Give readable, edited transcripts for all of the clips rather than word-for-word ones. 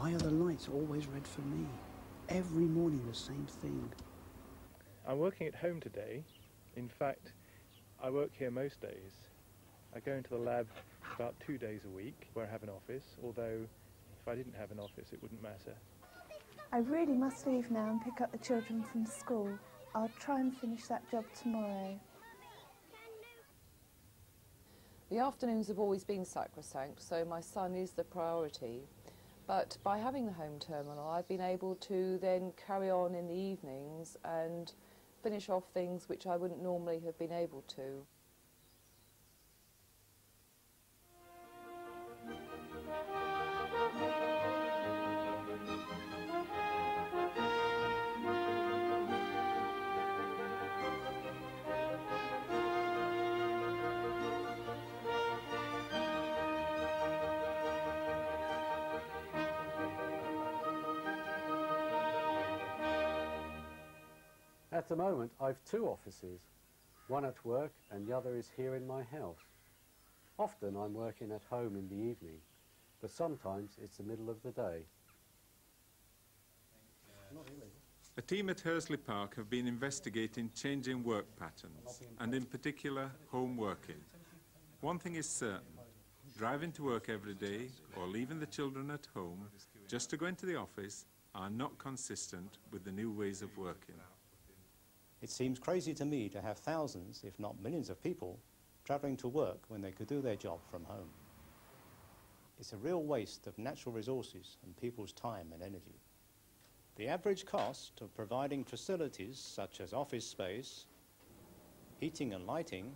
Why are the lights always red for me? Every morning the same thing. I'm working at home today. In fact, I work here most days. I go into the lab about 2 days a week where I have an office, although if I didn't have an office it wouldn't matter. I really must leave now and pick up the children from school. I'll try and finish that job tomorrow. The afternoons have always been sacrosanct, so my son is the priority. But by having the home terminal, I've been able to then carry on in the evenings and finish off things which I wouldn't normally have been able to. At the moment, I've 2 offices, one at work and the other is here in my house. Often I'm working at home in the evening, but sometimes it's the middle of the day. A team at Hursley Park have been investigating changing work patterns, and in particular, home working. One thing is certain, driving to work every day or leaving the children at home just to go into the office are not consistent with the new ways of working. It seems crazy to me to have thousands, if not millions of people travelling to work when they could do their job from home. It's a real waste of natural resources and people's time and energy. The average cost of providing facilities such as office space, heating and lighting,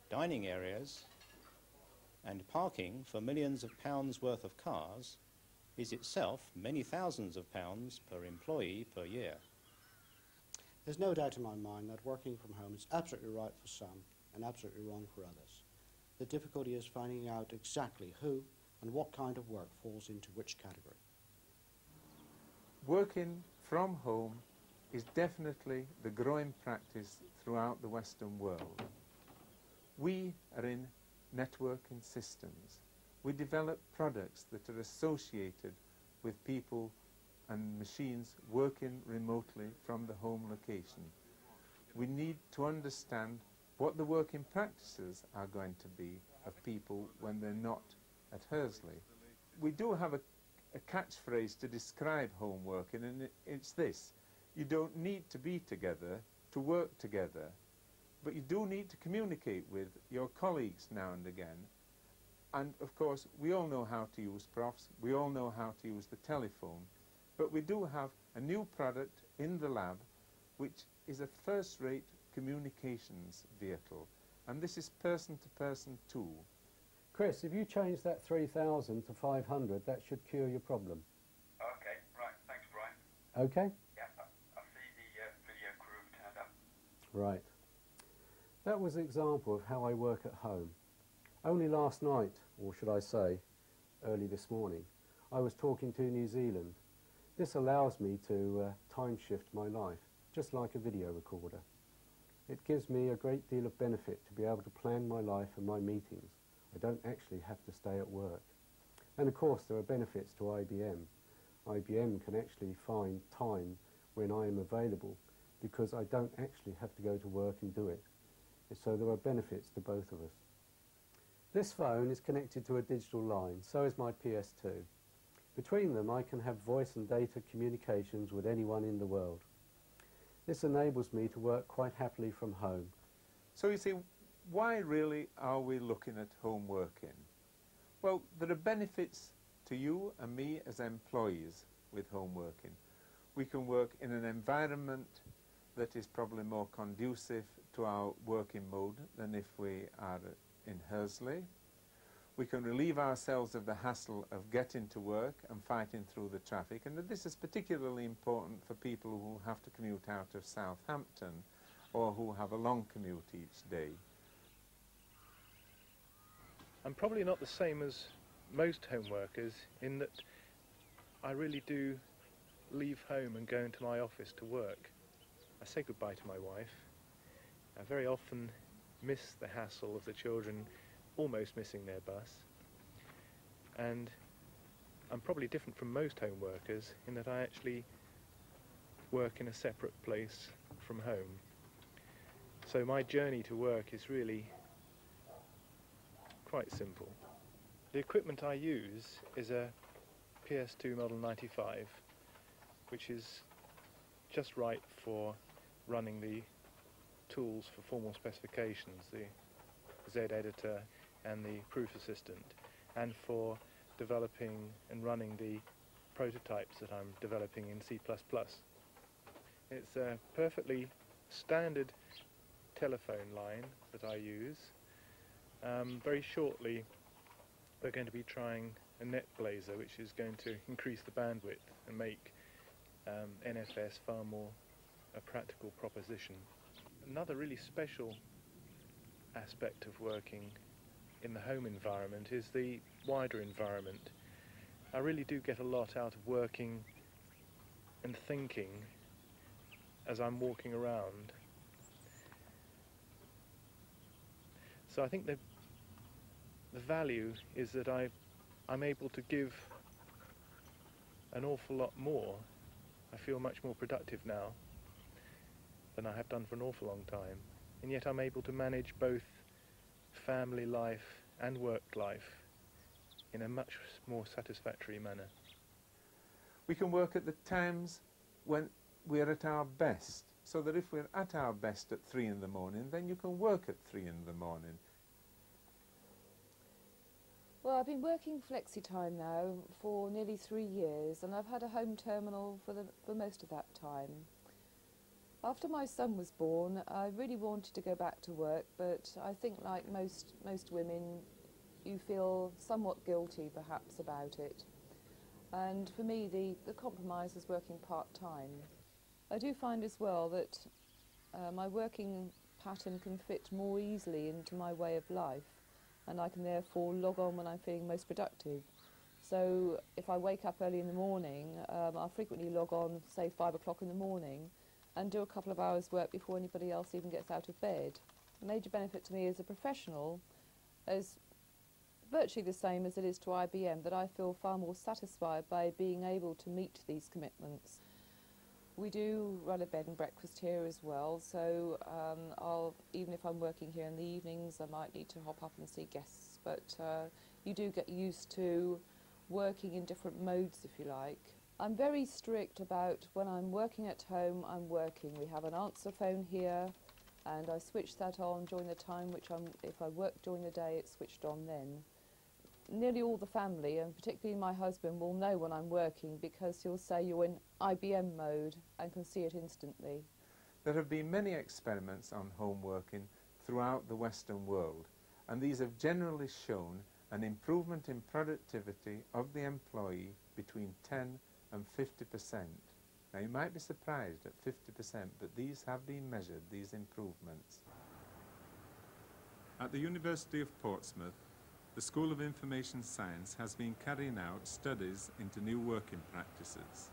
dining areas, and parking for millions of pounds worth of cars is itself many thousands of pounds per employee per year. There's no doubt in my mind that working from home is absolutely right for some and absolutely wrong for others. The difficulty is finding out exactly who and what kind of work falls into which category. Working from home is definitely the growing practice throughout the Western world. We are in networking systems. We develop products that are associated with people and machines working remotely from the home location. We need to understand what the working practices are going to be of people when they're not at Hursley. We do have a catchphrase to describe home working, and it's this: you don't need to be together to work together, but you do need to communicate with your colleagues now and again. And of course we all know how to use profs, we all know how to use the telephone, but we do have a new product in the lab which is a first-rate communications vehicle, and this is person-to-person tool. Chris, if you change that 3,000 to 500, that should cure your problem. Okay, right, thanks Brian. Okay? Yeah, I see the video crew have turned up. Right. That was an example of how I work at home. Only last night, or should I say, early this morning, I was talking to New Zealand. This allows me to time shift my life, just like a video recorder. It gives me a great deal of benefit to be able to plan my life and my meetings. I don't actually have to stay at work. And of course there are benefits to IBM. IBM can actually find time when I am available because I don't actually have to go to work and do it. So there are benefits to both of us. This phone is connected to a digital line, so is my PS2. Between them I can have voice and data communications with anyone in the world. This enables me to work quite happily from home. So you see, why really are we looking at home working? Well, there are benefits to you and me as employees with home working. We can work in an environment that is probably more conducive to our working mode than if we are in Hursley. We can relieve ourselves of the hassle of getting to work and fighting through the traffic, and this is particularly important for people who have to commute out of Southampton or who have a long commute each day. I'm probably not the same as most home workers in that I really do leave home and go into my office to work. I say goodbye to my wife. I very often miss the hassle of the children almost missing their bus, and I'm probably different from most home workers in that I actually work in a separate place from home. So my journey to work is really quite simple. The equipment I use is a PS2 Model 95, which is just right for running the tools for formal specifications, the Z editor and the proof assistant, and for developing and running the prototypes that I'm developing in C++. It's a perfectly standard telephone line that I use. Very shortly we're going to be trying a net blazer, which is going to increase the bandwidth and make NFS far more a practical proposition. Another really special aspect of working in the home environment is the wider environment. I really do get a lot out of working and thinking as I'm walking around. So I think the value is that I'm able to give an awful lot more. I feel much more productive now than I have done for an awful long time, and yet I'm able to manage both family life and work life in a much more satisfactory manner. We can work at the times when we're at our best, so that if we're at our best at 3 in the morning, then you can work at 3 in the morning. Well, I've been working flexi-time now for nearly 3 years, and I've had a home terminal for most of that time. After my son was born, I really wanted to go back to work, but I think like most women, you feel somewhat guilty perhaps about it. And for me, the compromise is working part-time. I do find as well that my working pattern can fit more easily into my way of life, and I can therefore log on when I'm feeling most productive. So if I wake up early in the morning, I'll frequently log on, say 5 o'clock in the morning, and do a couple of hours work before anybody else even gets out of bed. The major benefit to me as a professional is virtually the same as it is to IBM, that I feel far more satisfied by being able to meet these commitments. We do run a bed and breakfast here as well, so even if I'm working here in the evenings, I might need to hop up and see guests, but you do get used to working in different modes, if you like. I'm very strict about when I'm working at home, I'm working. We have an answer phone here, and I switch that on during the time if I work during the day, it's switched on then. Nearly all the family, and particularly my husband, will know when I'm working because he'll say you're in IBM mode and can see it instantly. There have been many experiments on home working throughout the Western world, and these have generally shown an improvement in productivity of the employee between 10 and 50%. Now you might be surprised at 50%, but these have been measured, these improvements. At the University of Portsmouth, the School of Information Science has been carrying out studies into new working practices.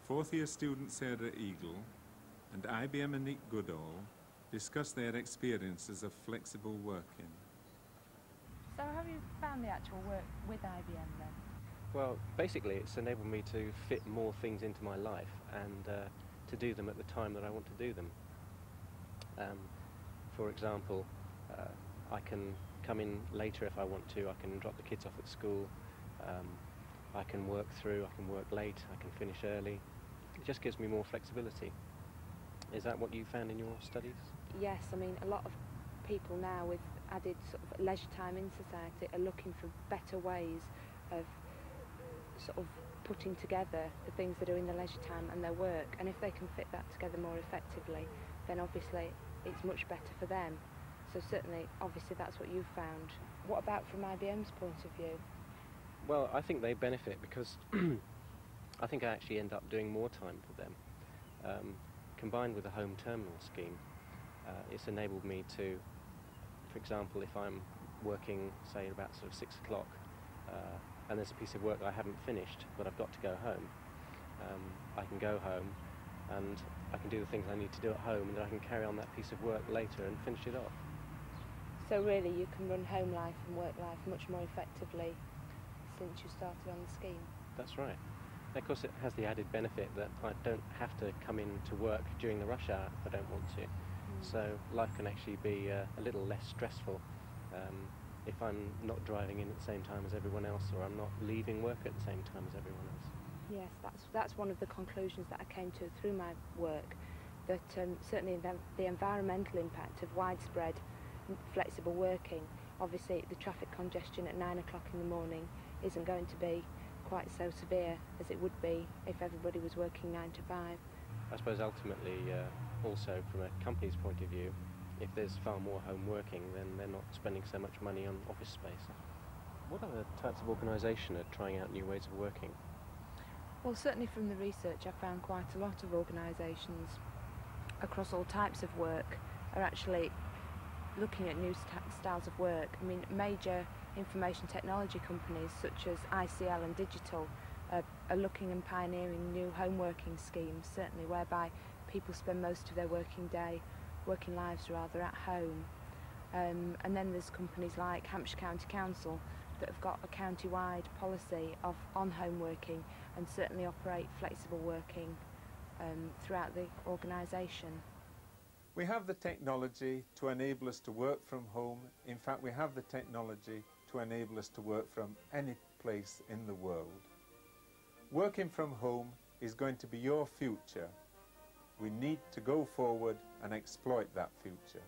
Fourth-year student Sarah Eagle and IBM and Nick Goodall discuss their experiences of flexible working. So how have you found the actual work with IBM then? Well, basically it's enabled me to fit more things into my life and to do them at the time that I want to do them. For example, I can come in later if I want to, I can drop the kids off at school, I can work through, I can work late, I can finish early. It just gives me more flexibility. Is that what you found in your studies? Yes, I mean a lot of people now with added sort of leisure time in society are looking for better ways of sort of putting together the things they do in their leisure time and their work, and if they can fit that together more effectively, then obviously it's much better for them. So certainly, obviously that's what you've found. What about from IBM's point of view? Well, I think they benefit because I think I actually end up doing more time for them. Combined with the home terminal scheme, it's enabled me to, for example, if I'm working, say, about sort of 6 o'clock, and there's a piece of work I haven't finished, but I've got to go home, I can go home and I can do the things I need to do at home, and then I can carry on that piece of work later and finish it off. So really you can run home life and work life much more effectively since you started on the scheme. That's right. Of course, it has the added benefit that I don't have to come in to work during the rush hour if I don't want to. So life can actually be a little less stressful if I'm not driving in at the same time as everyone else, or I'm not leaving work at the same time as everyone else. Yes, that's one of the conclusions that I came to through my work, that certainly the environmental impact of widespread flexible working, obviously the traffic congestion at 9 o'clock in the morning isn't going to be quite so severe as it would be if everybody was working 9 to 5. I suppose ultimately, also from a company's point of view, if there's far more home working, then they're not spending so much money on office space. What other types of organisation are trying out new ways of working? Well, certainly from the research I found quite a lot of organisations across all types of work are actually looking at new styles of work. I mean, major information technology companies such as ICL and Digital are looking and pioneering new home working schemes, certainly whereby people spend most of their working lives at home. And then there's companies like Hampshire County Council that have got a county-wide policy on home working and certainly operate flexible working throughout the organisation. We have the technology to enable us to work from home. In fact, we have the technology to enable us to work from any place in the world. Working from home is going to be your future. We need to go forward and exploit that future.